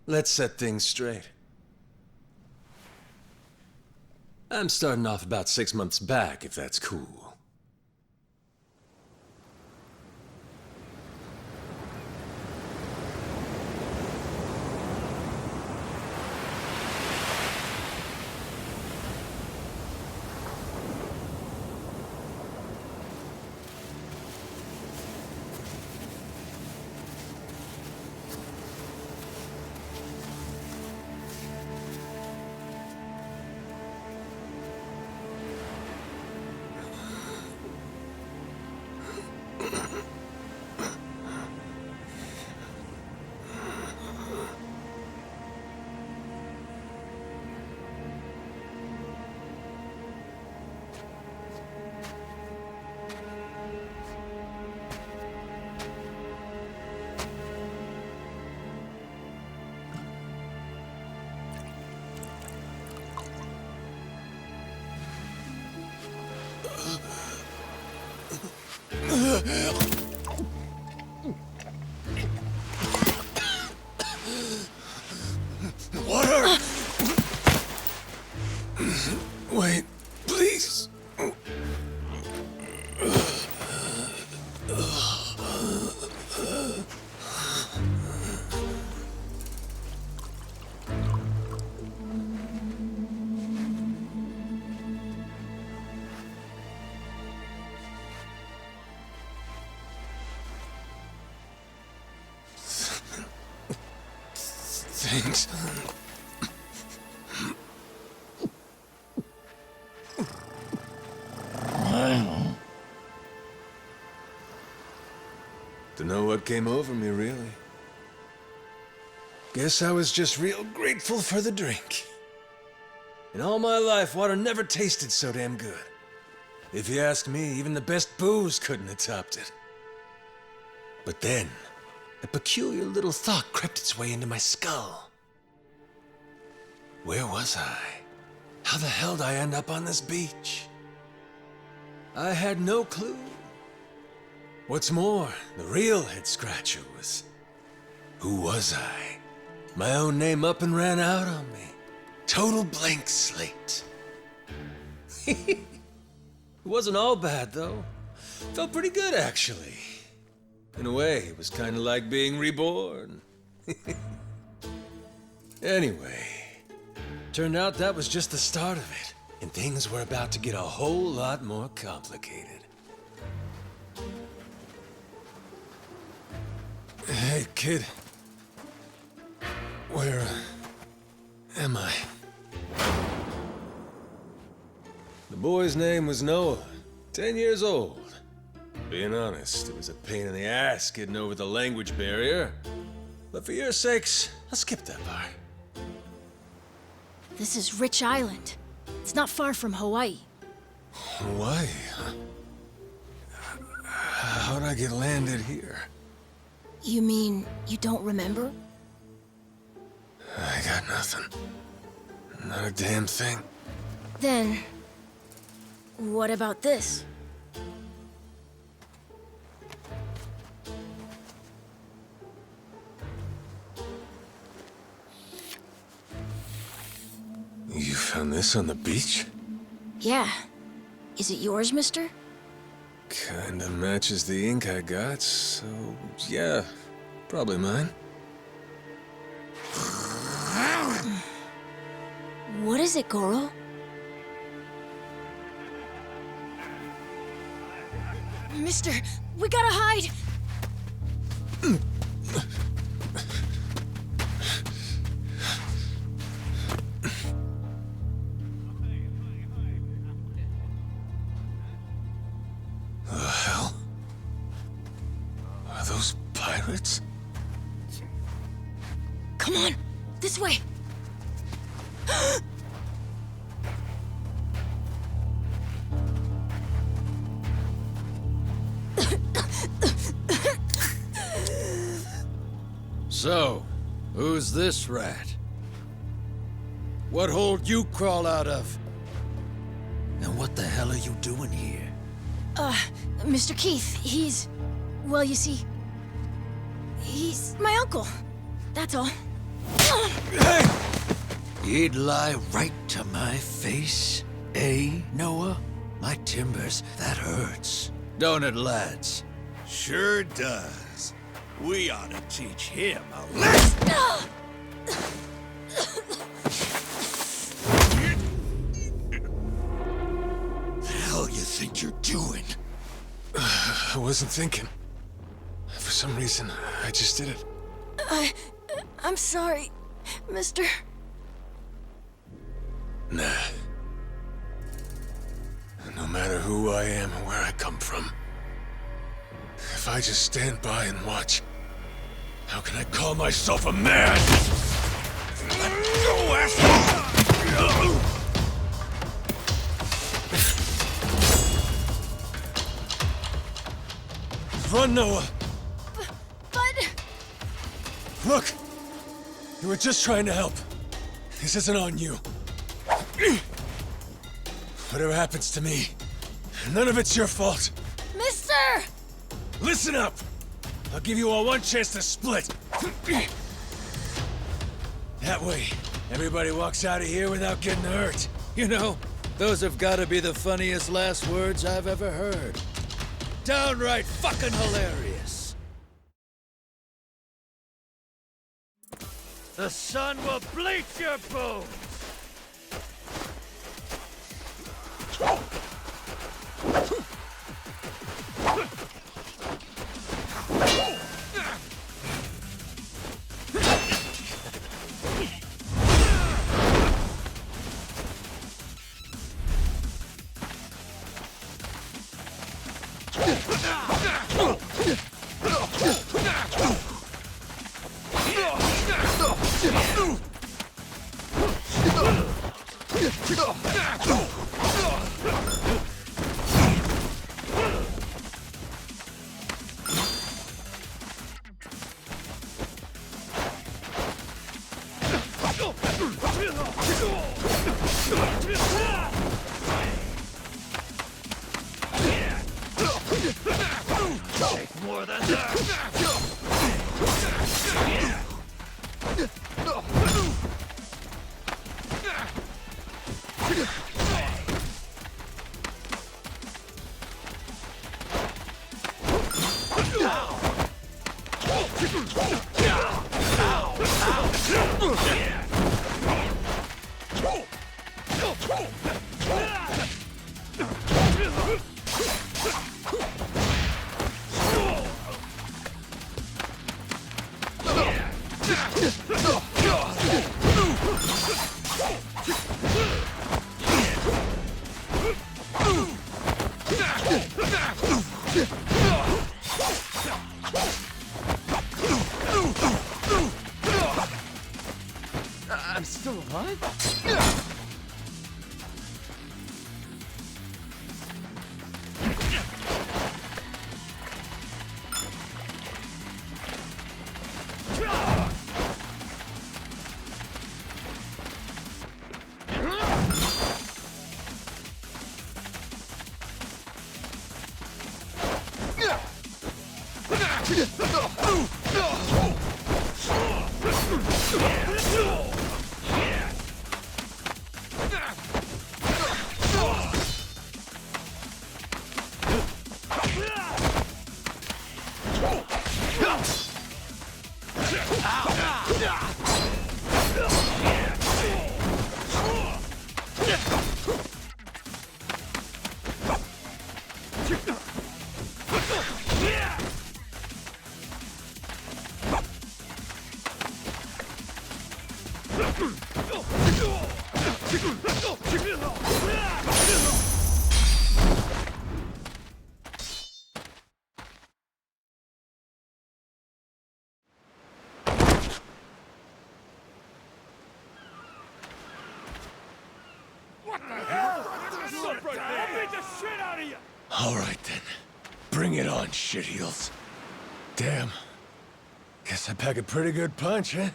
let's set things straight. I'm starting off about 6 months back, if that's cool. Water! Wait, please. Thanks. Dunno what came over me, really. Guess I was just real grateful for the drink. In all my life, water never tasted so damn good. If you ask me, even the best booze couldn't have topped it. But then, a peculiar little thought crept its way into my skull. Where was I? How the hell did I end up on this beach? I had no clue. What's more, the real head-scratcher was, who was I? My own name up and ran out on me. Total blank slate. It wasn't all bad, though. Felt pretty good, actually. In a way, it was kind of like being reborn. Anyway, turned out that was just the start of it, and things were about to get a whole lot more complicated. Hey, kid. Where am I? The boy's name was Noah, 10 years old. Being honest, it was a pain in the ass getting over the language barrier. But for your sakes, I'll skip that part. This is Rich Island. It's not far from Hawaii. Hawaii, huh? How'd I get landed here? You mean you don't remember? I got nothing. Not a damn thing. Then, what about this? You found this on the beach? Yeah. Is it yours, mister? Kinda matches the ink I got, so yeah, probably mine. What is it, Goro? Mister, we gotta hide! The hell? Are those pirates? Come on, this way! So, who's this rat? What hole you crawl out of? And what the hell are you doing here? Mr. Keith, well, you see, he's my uncle. That's all. Hey! He'd lie right to my face, eh, Noah? My timbers, that hurts. Don't it, lads? Sure does. We ought to teach him a lesson. The hell you think you're doing? I wasn't thinking. For some reason, I just did it. I'm sorry, mister. Nah. No matter who I am or where I come from, if I just stand by and watch, how can I call myself a man? Let go, asshole! Run, Noah! But... Look! You were just trying to help. This isn't on you. Whatever happens to me, none of it's your fault. Mister! Listen up! I'll give you all one chance to split. That way, everybody walks out of here without getting hurt. You know, those have got to be the funniest last words I've ever heard. Downright fucking hilarious. The sun will bleach your bones. Take more than that. I'm still alive? All right then. Bring it on, shitheels. Damn. Guess I pack a pretty good punch, huh?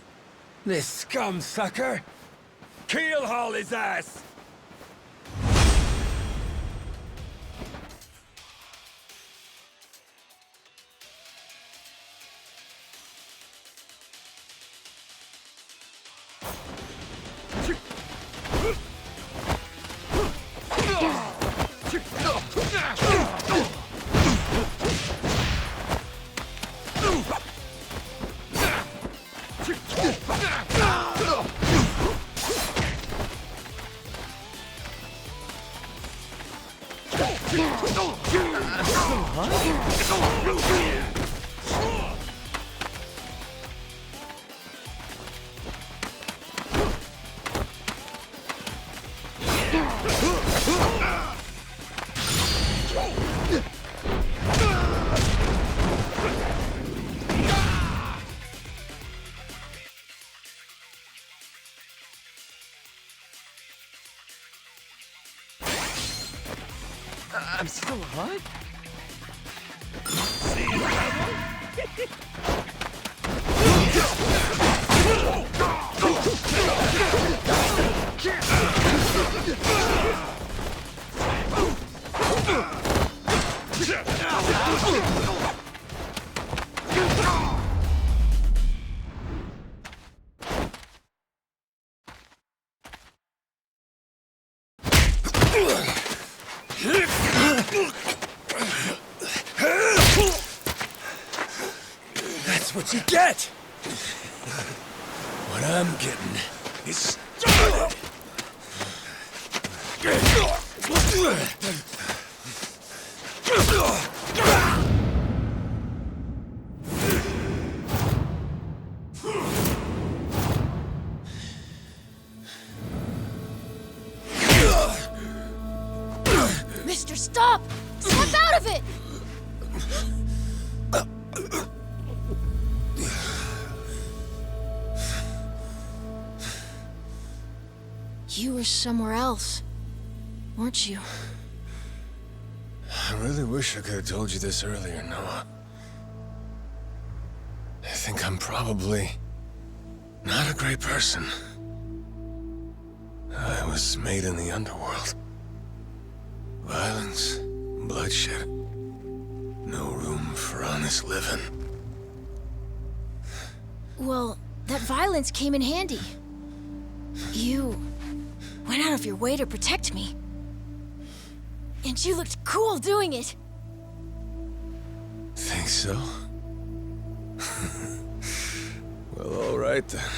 This scum sucker! Keelhaul his ass! I'm still hot? That's what you get! What I'm getting is started! Mister, stop! Snap out of it! You were somewhere else, weren't you? I really wish I could have told you this earlier, Noah. I think I'm probably not a great person. I was made in the underworld. Violence, bloodshed. No room for honest living. Well, that violence came in handy. You went out of your way to protect me. And you looked cool doing it. Think so? Well, all right then.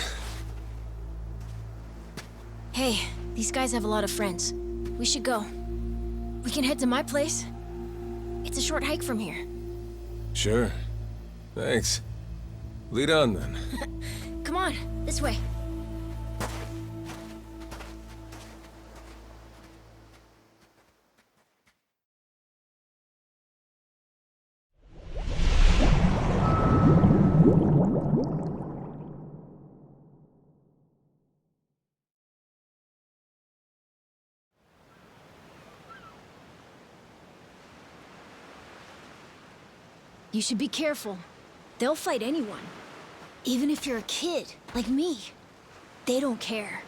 Hey, these guys have a lot of friends. We should go. We can head to my place. It's a short hike from here. Sure. Thanks. Lead on then. Come on, this way. You should be careful. They'll fight anyone. Even if you're a kid, like me. They don't care.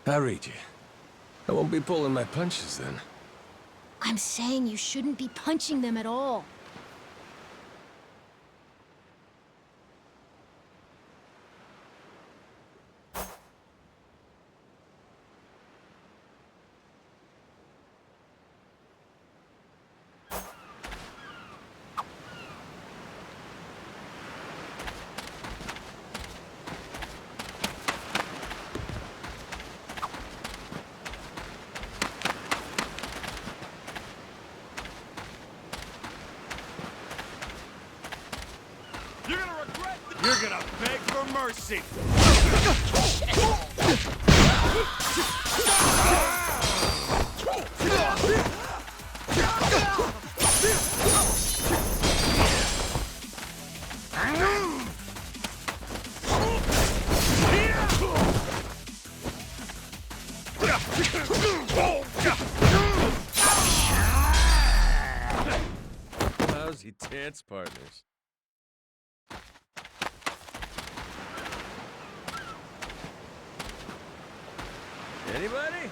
I read you. I won't be pulling my punches then. I'm saying you shouldn't be punching them at all. You're gonna beg for mercy! Lousy dance partners. Anybody?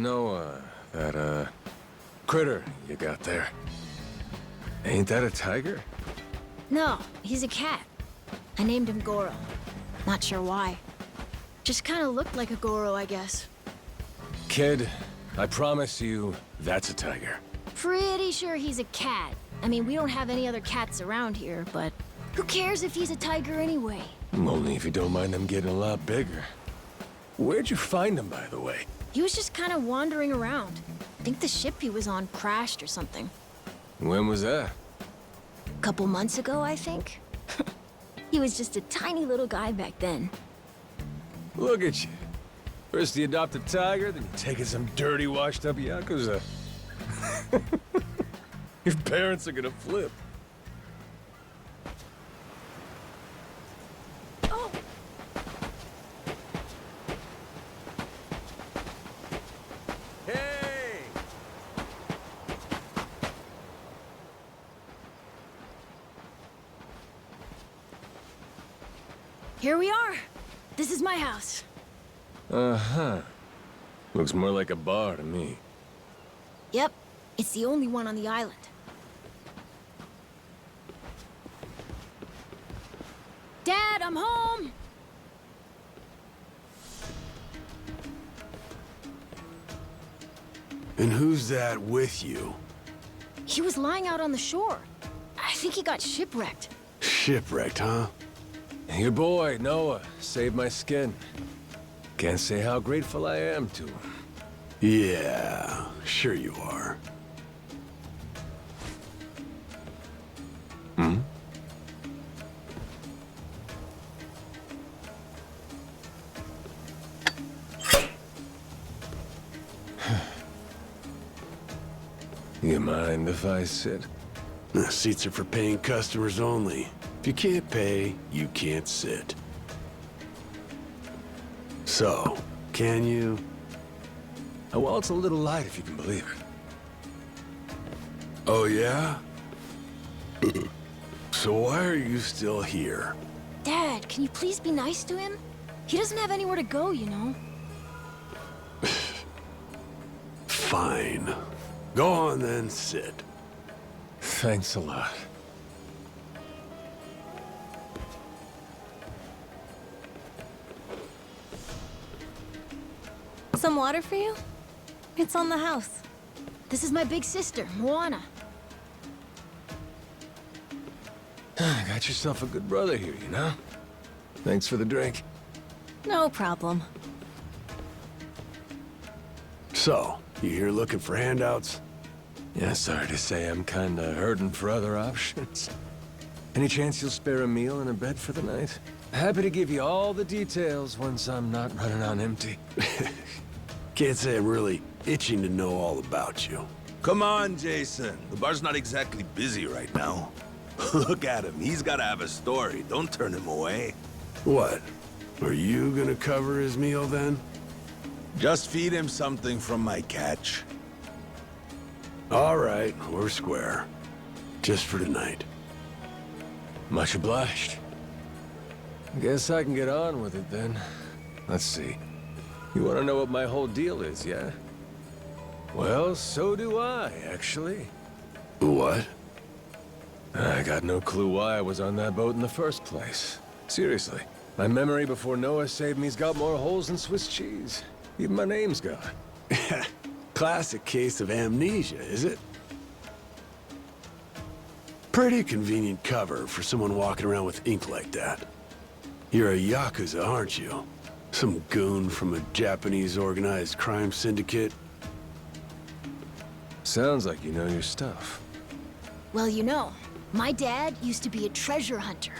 Noah, that, critter you got there. Ain't that a tiger? No, he's a cat. I named him Goro. Not sure why. Just kind of looked like a Goro, I guess. Kid, I promise you, that's a tiger. Pretty sure he's a cat. I mean, we don't have any other cats around here, but who cares if he's a tiger anyway? Only if you don't mind them getting a lot bigger. Where'd you find him, by the way? He was just kind of wandering around. I think the ship he was on crashed or something. When was that? A couple months ago, I think. He was just a tiny little guy back then. Look at you. First you adopt a tiger, then you're taking some dirty, washed-up Yakuza. Your parents are gonna flip. Oh! Hey! Here we are. This is my house. Uh-huh. Looks more like a bar to me. Yep, it's the only one on the island. Dad, I'm home! And who's that with you? He was lying out on the shore. I think he got shipwrecked. Shipwrecked, huh? Your boy, Noah, saved my skin. Can't say how grateful I am to him. Yeah, sure you are. Hmm? You mind if I sit? The seats are for paying customers only. If you can't pay, you can't sit. So, can you? Well, it's a little light if you can believe it. Oh, yeah? So why are you still here? Dad, can you please be nice to him? He doesn't have anywhere to go, you know. Fine. Go on then, sit. Thanks a lot. Some water for you? It's on the house. This is my big sister, Moana. Got yourself a good brother here, you know? Thanks for the drink. No problem. So, you here looking for handouts? Yeah, sorry to say I'm kinda hurting for other options. Any chance you'll spare a meal and a bed for the night? Happy to give you all the details once I'm not running on empty. Can't say I'm really itching to know all about you. Come on, Jason. The bar's not exactly busy right now. Look at him. He's gotta have a story. Don't turn him away. What? Are you gonna cover his meal then? Just feed him something from my catch. All right, we're square. Just for tonight. Much obliged. Guess I can get on with it then. Let's see. You want to know what my whole deal is, yeah? Well, so do I, actually. What? I got no clue why I was on that boat in the first place. Seriously. My memory before Noah saved me's got more holes than Swiss cheese. Even my name's gone. Classic case of amnesia, is it? Pretty convenient cover for someone walking around with ink like that. You're a Yakuza, aren't you? Some goon from a Japanese organized crime syndicate? Sounds like you know your stuff. Well, you know, my dad used to be a treasure hunter.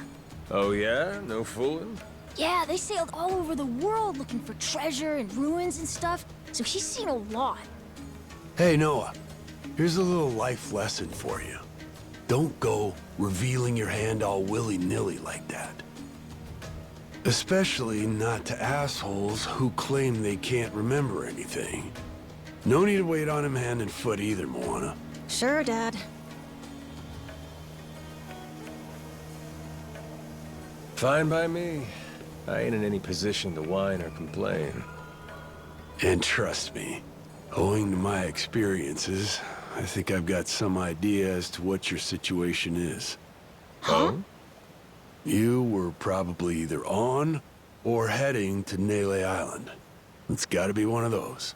Oh yeah? No fooling? Yeah, they sailed all over the world looking for treasure and ruins and stuff, so he's seen a lot. Hey, Noah. Here's a little life lesson for you. Don't go revealing your hand all willy-nilly like that. Especially not to assholes who claim they can't remember anything. No need to wait on him hand and foot either, Moana. Sure, Dad. Fine by me. I ain't in any position to whine or complain. And trust me, Owing to my experiences, I think I've got some idea as to what your situation is. Huh? You were probably either on or heading to Nele Island. It's gotta be one of those.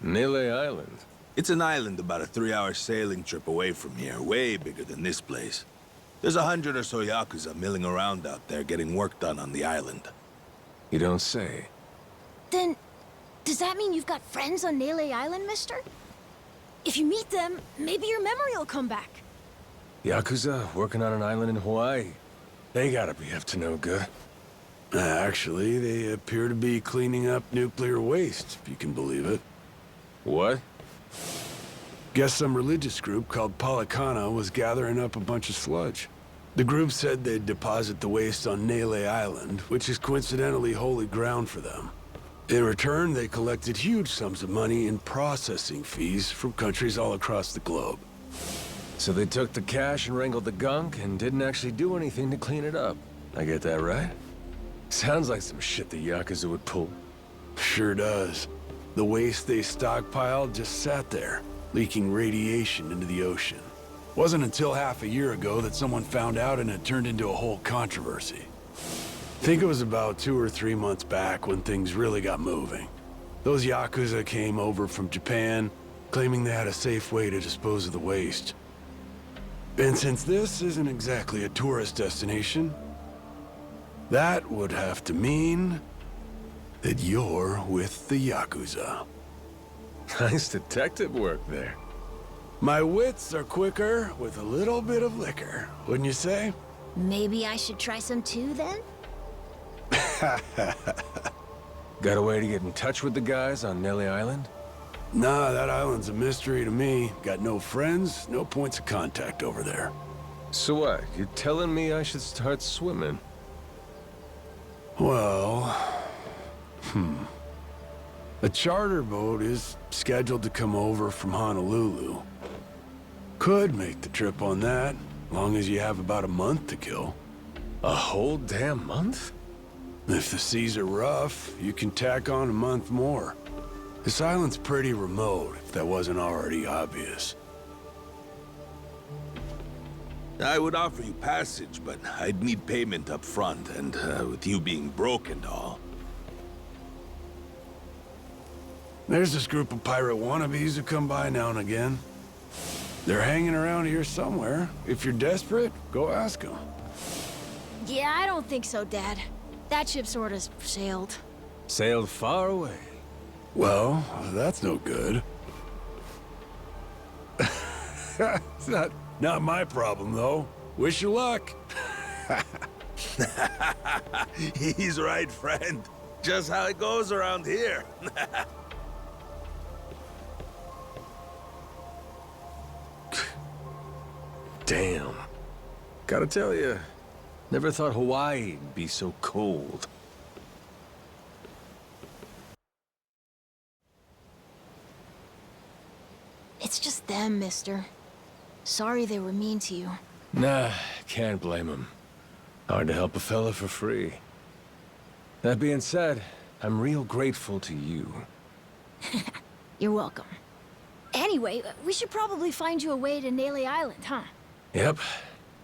Nele Island? It's an island about a 3-hour sailing trip away from here, way bigger than this place. There's 100 or so Yakuza milling around out there getting work done on the island. You don't say. Then, does that mean you've got friends on Nele Island, mister? If you meet them, maybe your memory will come back. Yakuza working on an island in Hawaii? They gotta be up to no good. Actually, they appear to be cleaning up nuclear waste, if you can believe it. What? Guess some religious group called Policana was gathering up a bunch of sludge. The group said they'd deposit the waste on Nele Island, which is coincidentally holy ground for them. In return, they collected huge sums of money in processing fees from countries all across the globe. So they took the cash and wrangled the gunk and didn't actually do anything to clean it up. I get that right? Sounds like some shit the Yakuza would pull. Sure does. The waste they stockpiled just sat there, leaking radiation into the ocean. Wasn't until half a year ago that someone found out and it turned into a whole controversy. Think it was about 2 or 3 months back when things really got moving. Those Yakuza came over from Japan, claiming they had a safe way to dispose of the waste. And since this isn't exactly a tourist destination, that would have to mean that you're with the Yakuza. Nice detective work there. My wits are quicker with a little bit of liquor, wouldn't you say? Maybe I should try some too, then? Got a way to get in touch with the guys on Nele Island? Nah, that island's a mystery to me. Got no friends, no points of contact over there. So what? You're telling me I should start swimming? Well... A charter boat is scheduled to come over from Honolulu. Could make the trip on that, long as you have about a month to kill. A whole damn month? If the seas are rough, you can tack on a month more. This island's pretty remote, if that wasn't already obvious. I would offer you passage, but I'd need payment up front, and with you being broke and all. There's this group of pirate wannabes who come by now and again. They're hanging around here somewhere. If you're desperate, go ask them. Yeah, I don't think so, Dad. That ship sorta sailed. Sailed far away. Well, that's no good. It's not my problem, though. Wish you luck. He's right, friend. Just how it goes around here. Damn. Gotta tell you, never thought Hawaii'd be so cold. It's just them, mister. Sorry they were mean to you. Nah, can't blame him. Hard to help a fella for free. That being said, I'm real grateful to you. You're welcome. Anyway, we should probably find you a way to Nele Island, huh? Yep,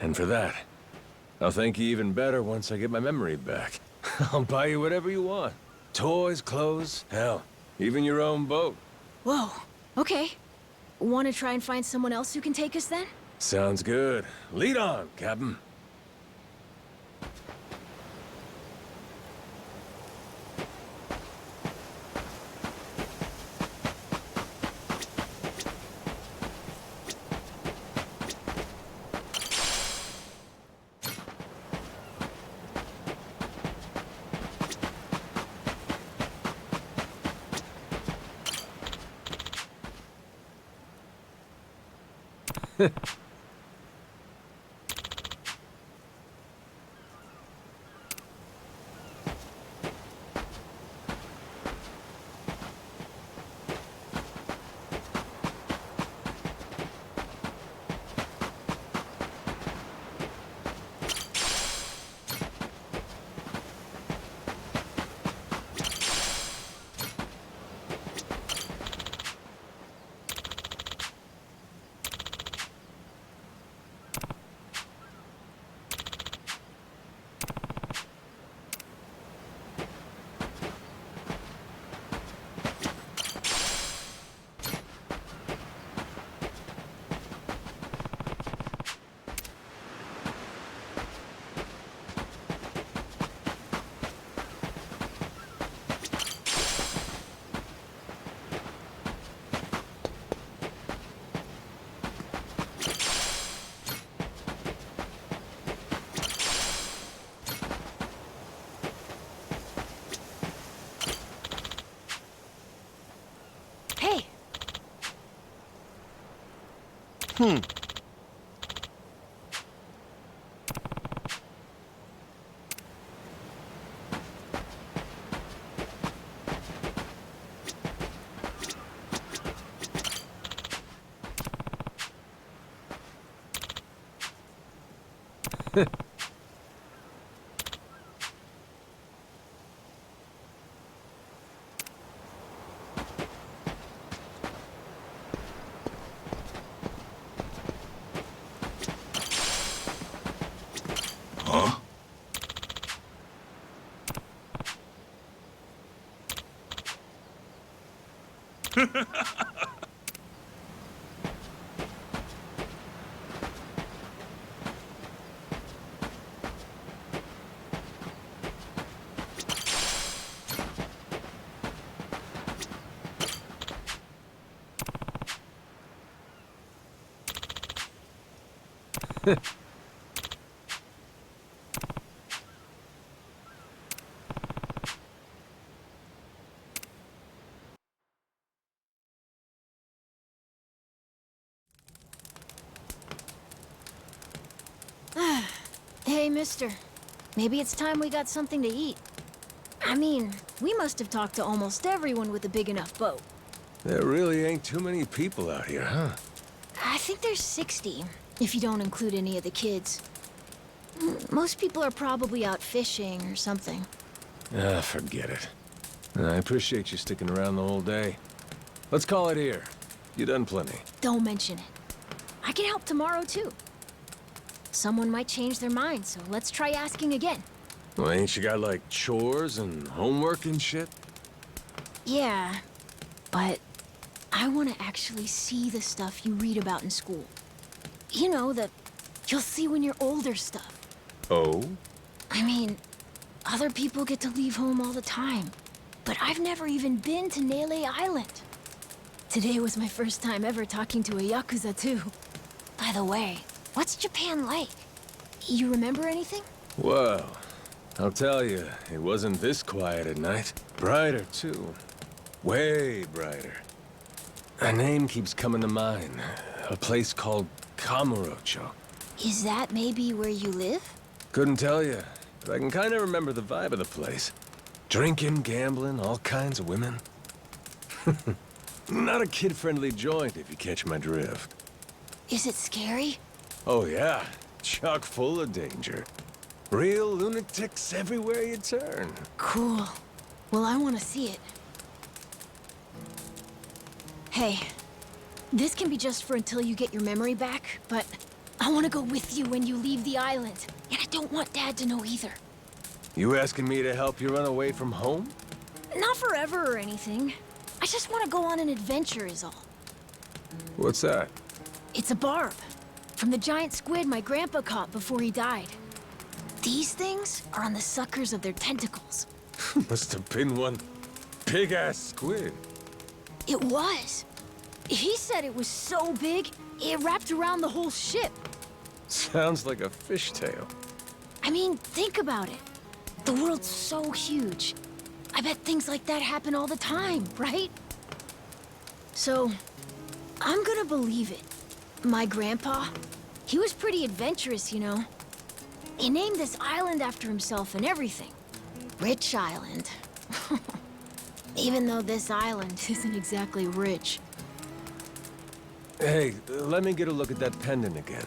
and for that, I'll thank you even better once I get my memory back. I'll buy you whatever you want. Toys, clothes, hell, even your own boat. Whoa, okay. Want to try and find someone else who can take us then? Sounds good. Lead on, Captain. Huh? Hey, mister. Maybe it's time we got something to eat. I mean, we must have talked to almost everyone with a big enough boat. There really ain't too many people out here, huh? I think there's 60, if you don't include any of the kids. Most people are probably out fishing or something. Ah, forget it. I appreciate you sticking around the whole day. Let's call it here. You done plenty. Don't mention it. I can help tomorrow, too. Someone might change their mind, so let's try asking again. Well, ain't you got, like, chores and homework and shit? Yeah, but I want to actually see the stuff you read about in school. You know, the you'll see when you're older stuff. Oh? I mean, other people get to leave home all the time, but I've never even been to Nele Island. Today was my first time ever talking to a Yakuza, too. By the way, what's Japan like? You remember anything? Well, I'll tell you, it wasn't this quiet at night. Brighter, too. Way brighter. A name keeps coming to mind. A place called Kamurocho. Is that maybe where you live? Couldn't tell you, but I can kind of remember the vibe of the place. Drinking, gambling, all kinds of women. Not a kid-friendly joint, if you catch my drift. Is it scary? Oh yeah, chock full of danger. Real lunatics everywhere you turn. Cool. Well, I want to see it. Hey, this can be just for until you get your memory back, but I want to go with you when you leave the island. And I don't want Dad to know either. You asking me to help you run away from home? Not forever or anything. I just want to go on an adventure is all. What's that? It's a barb. From the giant squid my grandpa caught before he died. These things are on the suckers of their tentacles. Must have been one big-ass squid. It was. He said it was so big, it wrapped around the whole ship. Sounds like a fishtail. I mean, think about it. The world's so huge. I bet things like that happen all the time, right? So, I'm gonna believe it. My grandpa, he was pretty adventurous, you know. He named this island after himself and everything. Rich Island. Even though this island isn't exactly rich. Hey, let me get a look at that pendant again.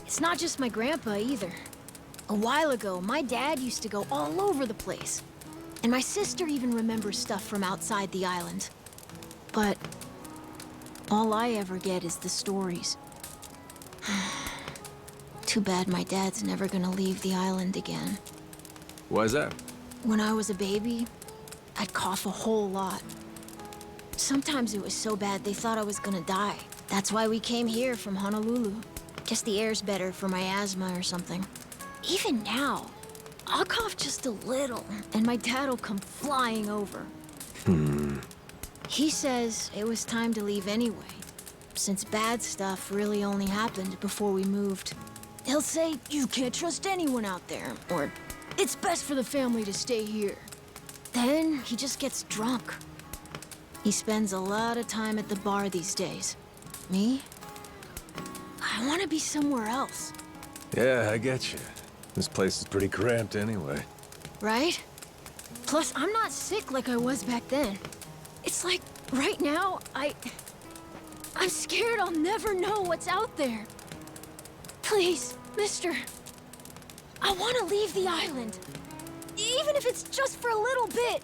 It's not just my grandpa either. A while ago, my dad used to go all over the place. And my sister even remembers stuff from outside the island. But all I ever get is the stories. Too bad my dad's never gonna leave the island again. Why's that? When I was a baby, I'd cough a whole lot. Sometimes it was so bad they thought I was gonna die. That's why we came here from Honolulu. Guess the air's better for my asthma or something. Even now, I'll cough just a little, and my dad'll come flying over. He says it was time to leave anyway, since bad stuff really only happened before we moved. He'll say, you can't trust anyone out there, or it's best for the family to stay here. Then he just gets drunk. He spends a lot of time at the bar these days. Me? I want to be somewhere else. Yeah, I get you. This place is pretty cramped anyway. Right? Plus, I'm not sick like I was back then. It's like, right now, I'm scared I'll never know what's out there. Please, mister. I want to leave the island. Even if it's just for a little bit.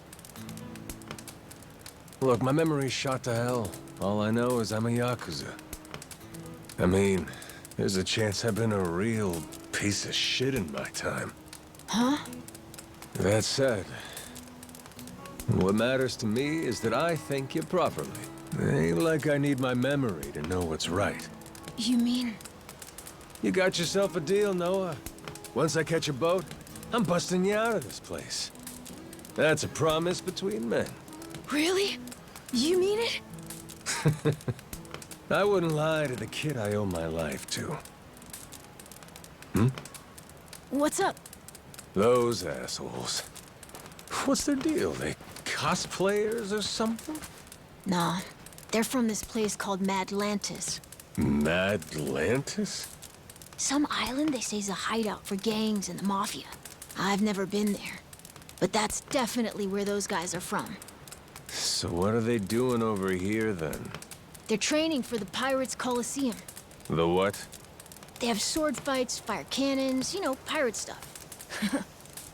Look, my memory's shot to hell. All I know is I'm a Yakuza. I mean, there's a chance I've been a real piece of shit in my time. Huh? That said, what matters to me is that I think you properly. Ain't like I need my memory to know what's right. You mean? You got yourself a deal, Noah. Once I catch a boat, I'm busting you out of this place. That's a promise between men. Really? You mean it? I wouldn't lie to the kid I owe my life to. What's up? Those assholes. What's their deal? They cosplayers or something? Nah, they're from this place called Madlantis. Madlantis? Some island they say's a hideout for gangs and the mafia. I've never been there, but that's definitely where those guys are from. So what are they doing over here, then? They're training for the Pirates Coliseum. The what? They have sword fights, fire cannons, you know, pirate stuff.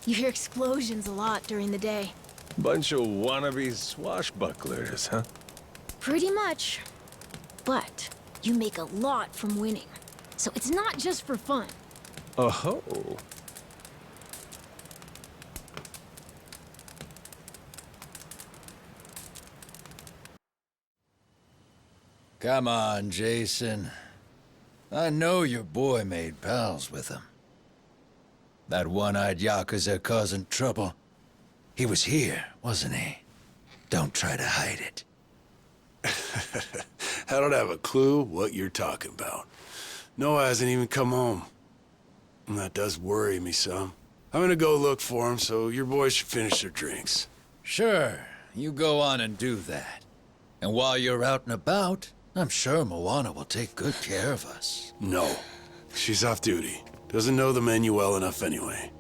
You hear explosions a lot during the day. Bunch of wannabe swashbucklers, huh? Pretty much. But you make a lot from winning. So it's not just for fun. Oh-ho. Come on, Jason. I know your boy made pals with him. That one-eyed Yakuza causing trouble. He was here, wasn't he? Don't try to hide it. I don't have a clue what you're talking about. Noah hasn't even come home. And that does worry me some. I'm gonna go look for him, so your boys should finish their drinks. Sure, you go on and do that. And while you're out and about, I'm sure Moana will take good care of us. No. She's off duty. Doesn't know the menu well enough anyway.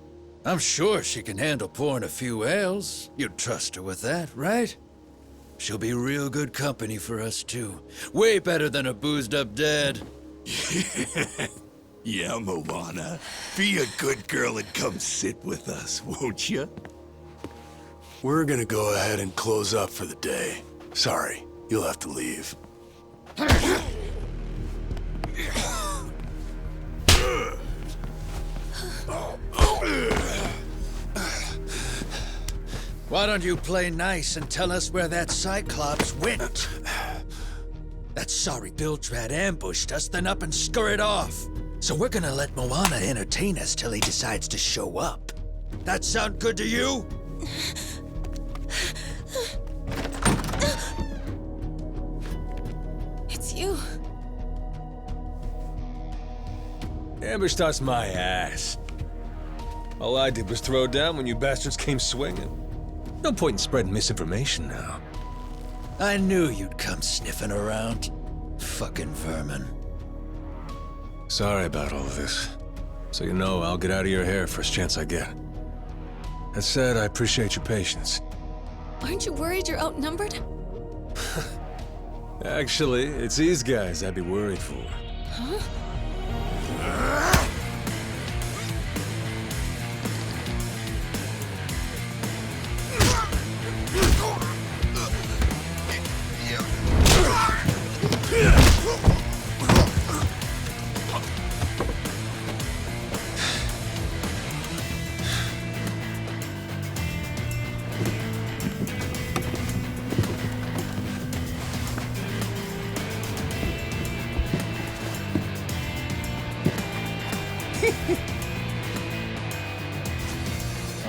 I'm sure she can handle pouring a few ales. You'd trust her with that, right? She'll be real good company for us, too. Way better than a boozed-up dad. Yeah, Moana. Be a good girl and come sit with us, won't you? We're gonna go ahead and close up for the day. Sorry, you'll have to leave. Why don't you play nice and tell us where that Cyclops went? That sorry Bildrat ambushed us, then up and scurried off. So we're gonna let Moana entertain us till he decides to show up. That sound good to you? It's you. Ambushed us my ass. All I did was throw down when you bastards came swinging. No point in spreading misinformation now. I knew you'd come sniffing around. Fucking vermin. Sorry about all of this. So you know, I'll get out of your hair first chance I get. That said, I appreciate your patience. Aren't you worried you're outnumbered? Actually, it's these guys I'd be worried for. Huh?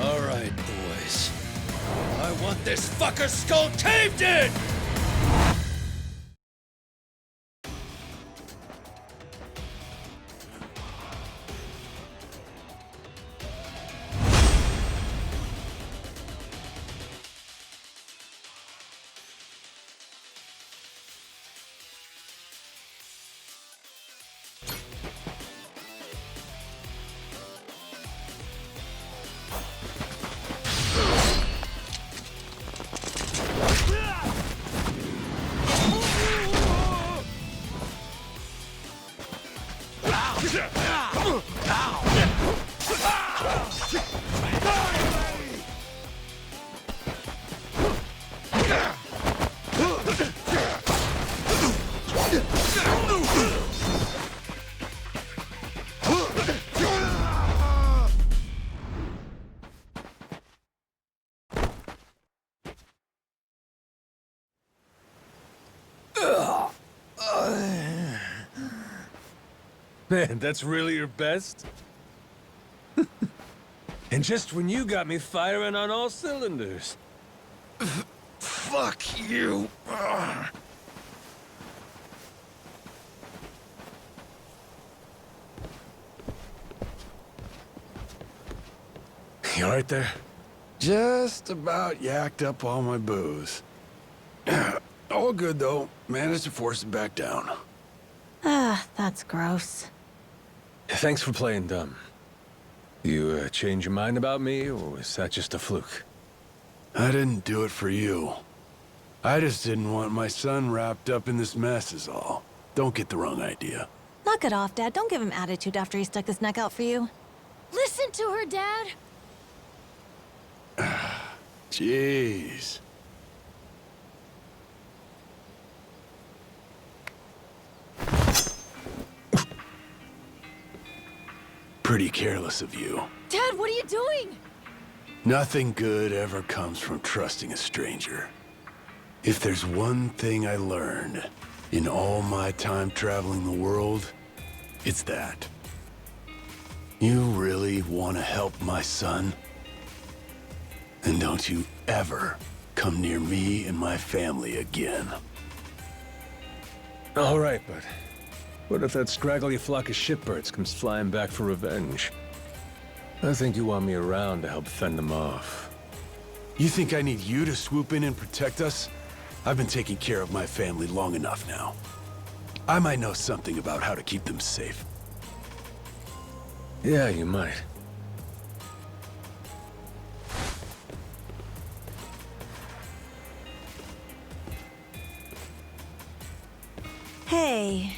All right, boys. I want this fucker's skull caved in! Man, that's really your best? And just when you got me firing on all cylinders. Fuck you. You all right there? Just about yacked up all my booze. All good, though. Managed to force it back down. Ah, that's gross. Thanks for playing dumb. You change your mind about me, or was that just a fluke? I didn't do it for you. I just didn't want my son wrapped up in this mess is all. Don't get the wrong idea. Knock it off, Dad. Don't give him attitude after he stuck his neck out for you. Listen to her, Dad. Jeez. Pretty careless of you. Dad, what are you doing? Nothing good ever comes from trusting a stranger. If there's one thing I learned in all my time traveling the world, it's that. You really want to help my son? Then don't you ever come near me and my family again. All right, but what if that scraggly flock of shitbirds comes flying back for revenge? I think you want me around to help fend them off. You think I need you to swoop in and protect us? I've been taking care of my family long enough now. I might know something about how to keep them safe. Yeah, you might. Hey.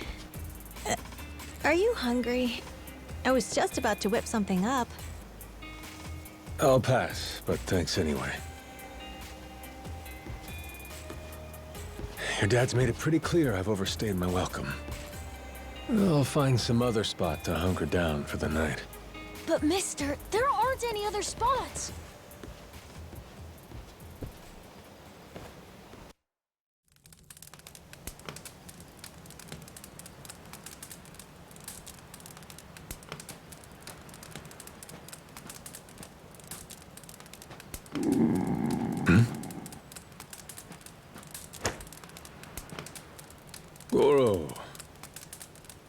Are you hungry? I was just about to whip something up. I'll pass, but thanks anyway. Your dad's made it pretty clear I've overstayed my welcome. I'll find some other spot to hunker down for the night. But mister, there aren't any other spots. Goro,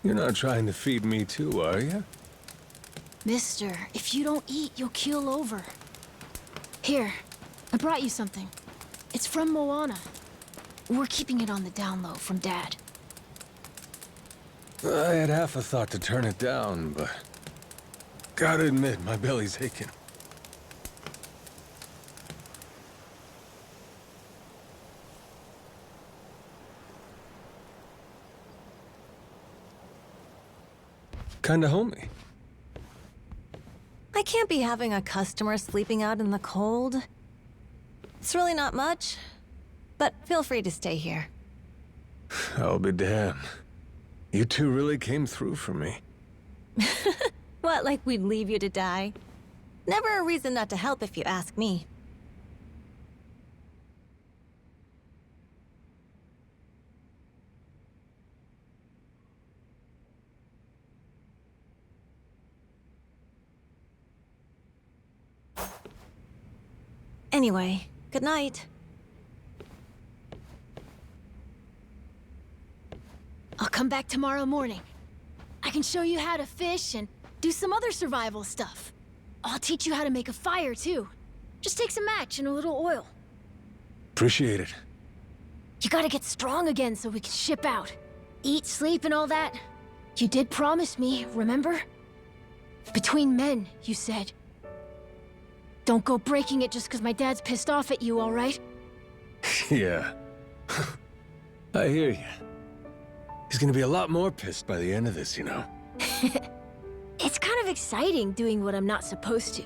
you're not trying to feed me too, are you? Mister, if you don't eat, you'll keel over. Here, I brought you something. It's from Moana. We're keeping it on the down low from Dad. I had half a thought to turn it down, but gotta admit, my belly's aching. Kinda homey. I can't be having a customer sleeping out in the cold. It's really not much, but feel free to stay here. I'll be damned. You two really came through for me. What, like we'd leave you to die? Never a reason not to help if you ask me. Anyway, good night. I'll come back tomorrow morning. I can show you how to fish and do some other survival stuff. I'll teach you how to make a fire, too. Just takes a match and a little oil. Appreciate it. You gotta get strong again so we can ship out. Eat, sleep, and all that. You did promise me, remember? Between men, you said. Don't go breaking it just because my dad's pissed off at you, all right? Yeah. I hear you. He's gonna be a lot more pissed by the end of this, you know. It's kind of exciting doing what I'm not supposed to.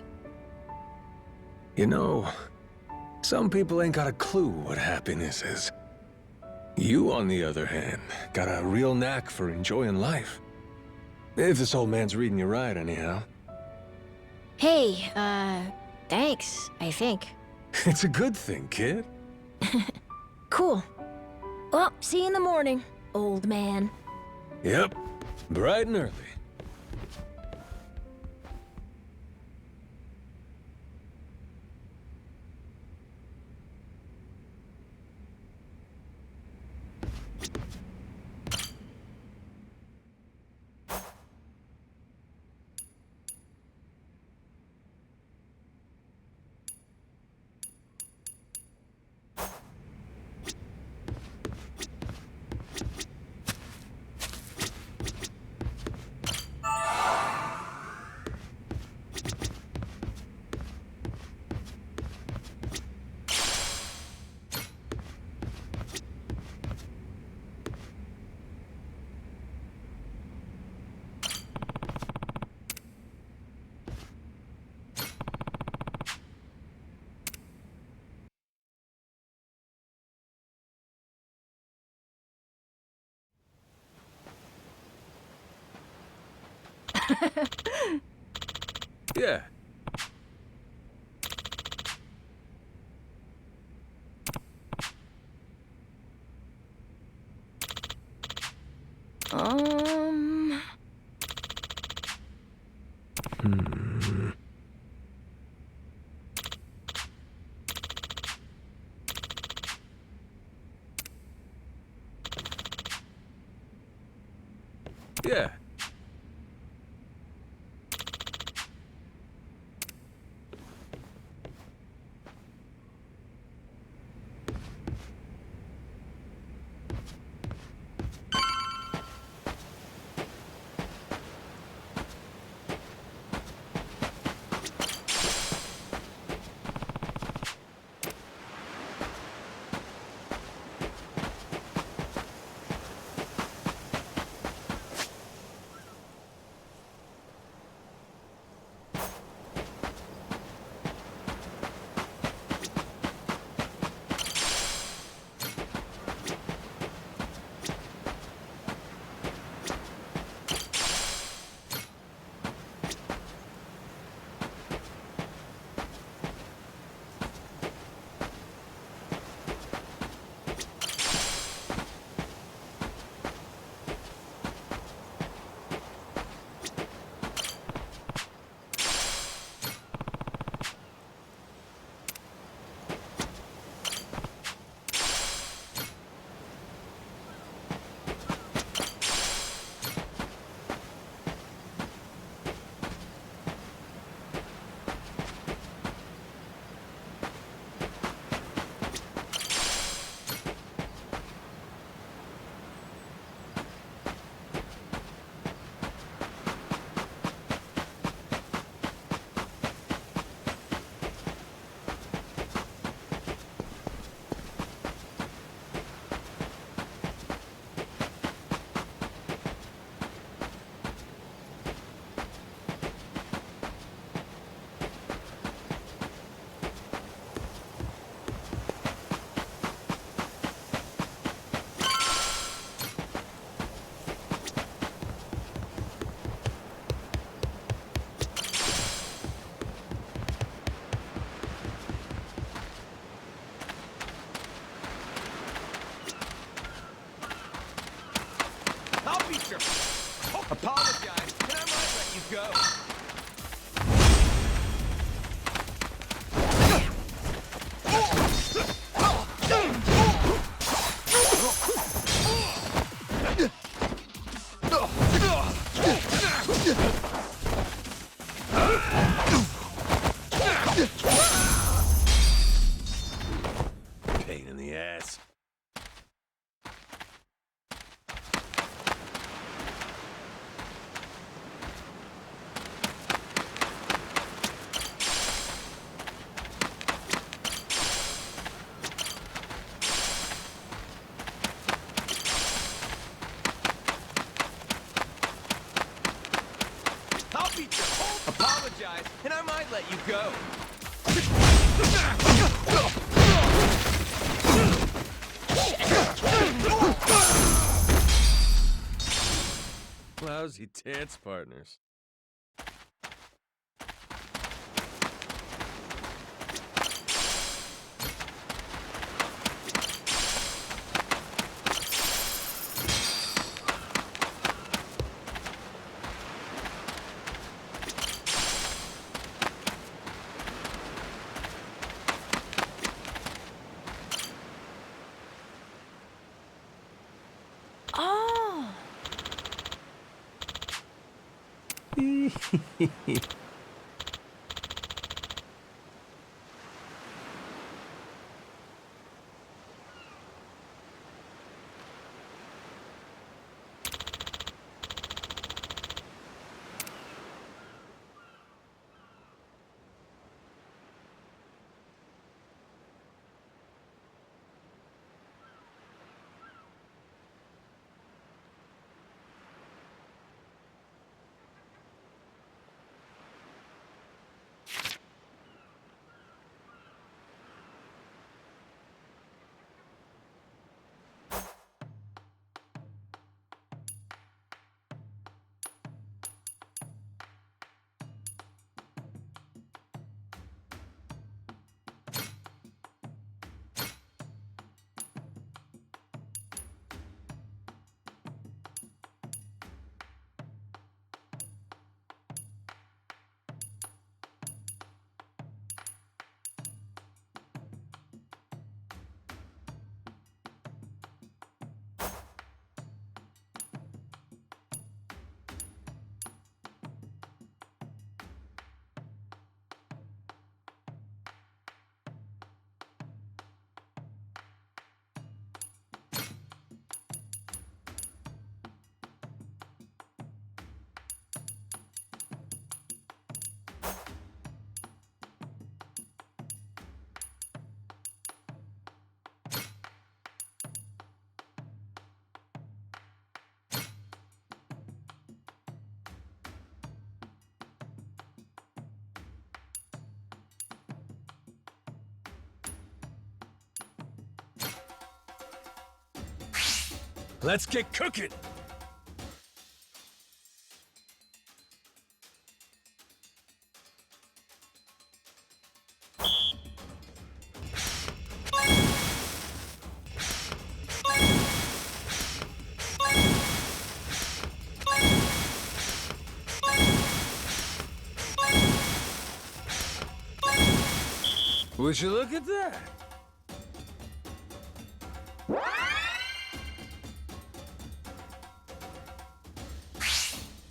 You know, some people ain't got a clue what happiness is. You, on the other hand, got a real knack for enjoying life. If this old man's reading you right, anyhow. Hey, thanks, I think. It's a good thing, kid. Cool. Well, see you in the morning, old man. Yep, bright and early. Yeah. Yeah. Apologize, and I might let you go. Pain in the ass. let you go. Lousy dance partners. Oh. Let's get cooking! Would you look at that?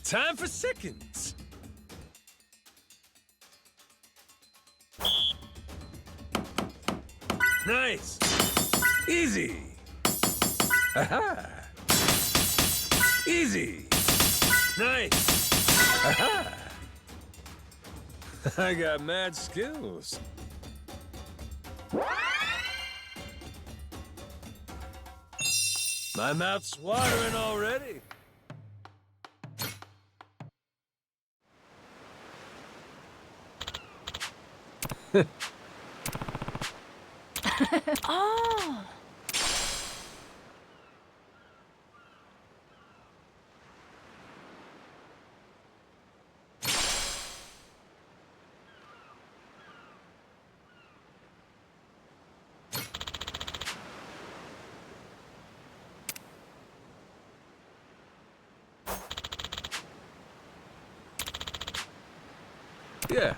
Time for seconds. Nice. Easy. Aha. Easy. Nice. Aha. I got mad skills. My mouth's watering already. Oh. Yeah.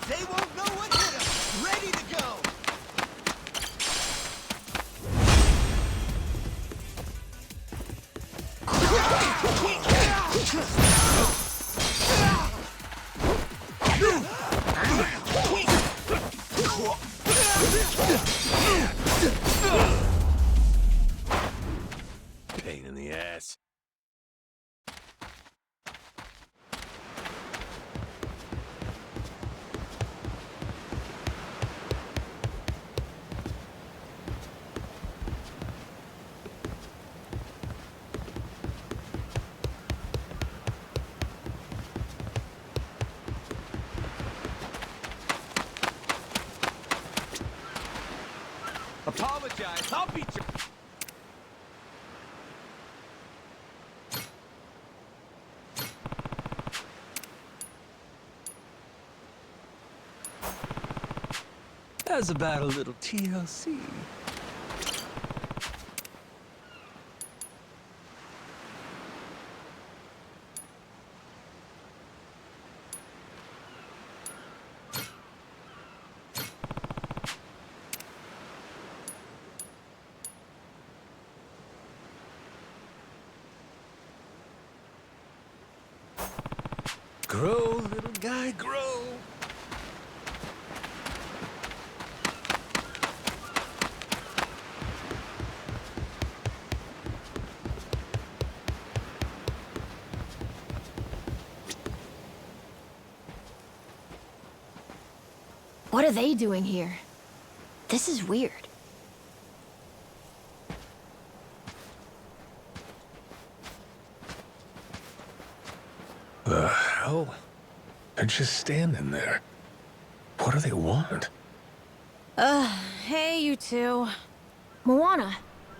They won't know what hit 'em. Ready to go. Pain in the ass. Apologize. I'll beat you. How's about a little TLC? Grow, little guy, grow. What are they doing here? This is weird. The hell? They're just standing there. What do they want? Hey, you two. Moana,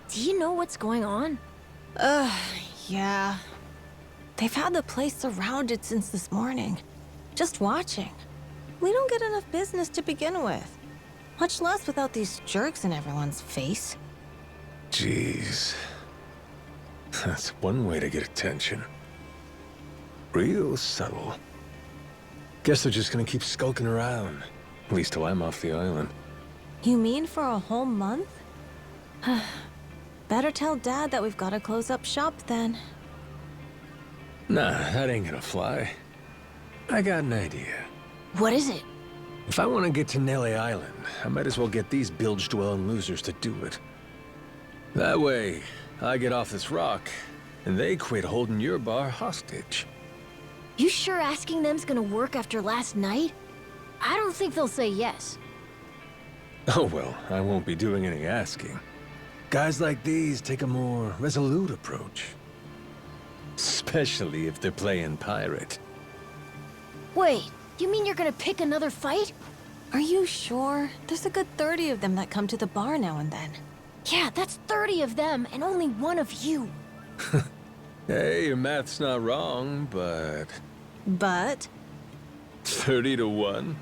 do you know what's going on? Yeah. They've had the place surrounded since this morning. Just watching. We don't get enough business to begin with. Much less without these jerks in everyone's face. Jeez. That's one way to get attention. Real subtle. Guess they're just gonna keep skulking around. At least till I'm off the island. You mean for a whole month? Better tell Dad that we've got to close up shop then. Nah, that ain't gonna fly. I got an idea. What is it? If I want to get to Nelly Island, I might as well get these bilge-dwelling losers to do it. That way, I get off this rock, and they quit holding your bar hostage. You sure asking them's gonna work after last night? I don't think they'll say yes. Oh well, I won't be doing any asking. Guys like these take a more resolute approach. Especially if they're playing pirate. Wait, you mean you're gonna pick another fight? Are you sure? There's a good 30 of them that come to the bar now and then. Yeah, that's 30 of them and only one of you. Hey, your math's not wrong, but... But? 30 to 1?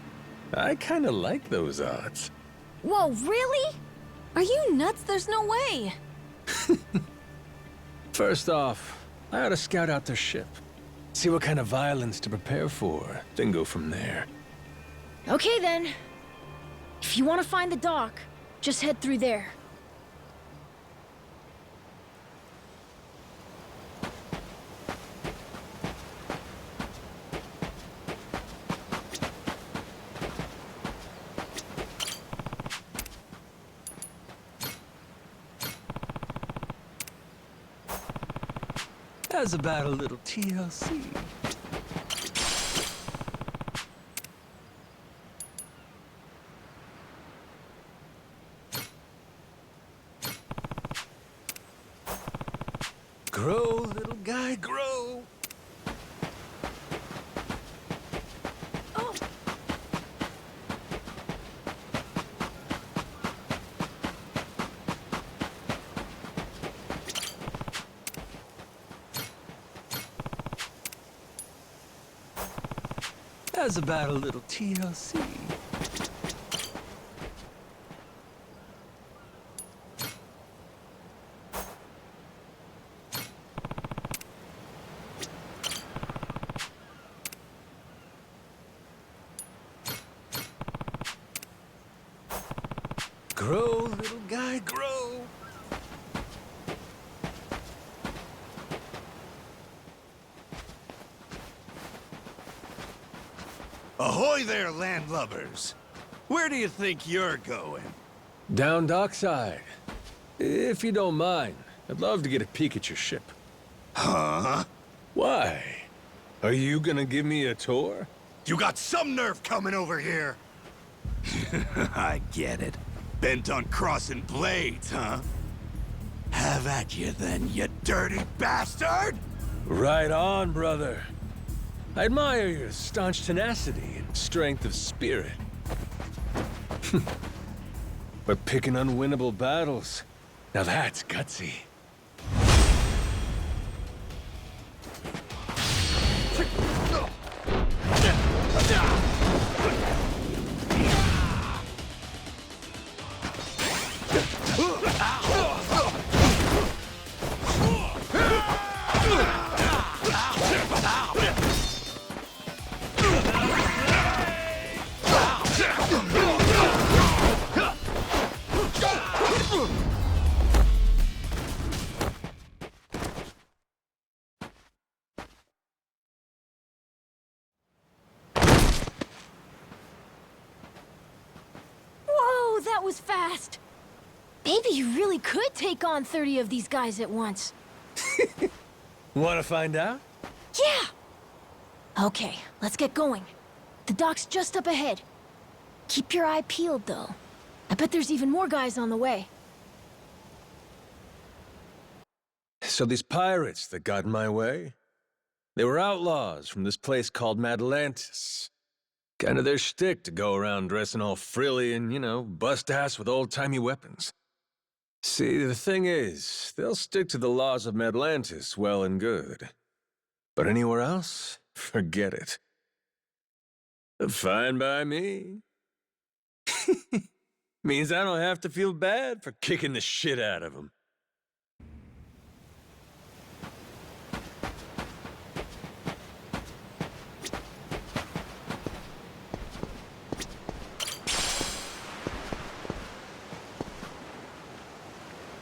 I kinda like those odds. Whoa, really? Are you nuts? There's no way. First off, I ought to scout out their ship. See what kind of violence to prepare for, then go from there. Okay then. If you want to find the dock, just head through there. How's about a little TLC? Grow, little guy, grow. How's about a little TLC? Grow, little guy, grow. Ahoy there, landlubbers! Where do you think you're going? Down dockside. If you don't mind, I'd love to get a peek at your ship. Huh? Why? Are you gonna give me a tour? You got some nerve coming over here! I get it. Bent on crossing blades, huh? Have at you then, you dirty bastard! Right on, brother. I admire your staunch tenacity and strength of spirit. We're picking unwinnable battles. Now that's gutsy. Whoa, that was fast! Maybe you really could take on 30 of these guys at once. Want to find out? Yeah! Okay, let's get going. The dock's just up ahead. Keep your eye peeled, though. I bet there's even more guys on the way. So these pirates that got in my way, they were outlaws from this place called Madlantis. Kind of their shtick to go around dressing all frilly and, you know, bust ass with old-timey weapons. See, the thing is, they'll stick to the laws of Madlantis well and good. But anywhere else, forget it. Fine by me. Means I don't have to feel bad for kicking the shit out of them.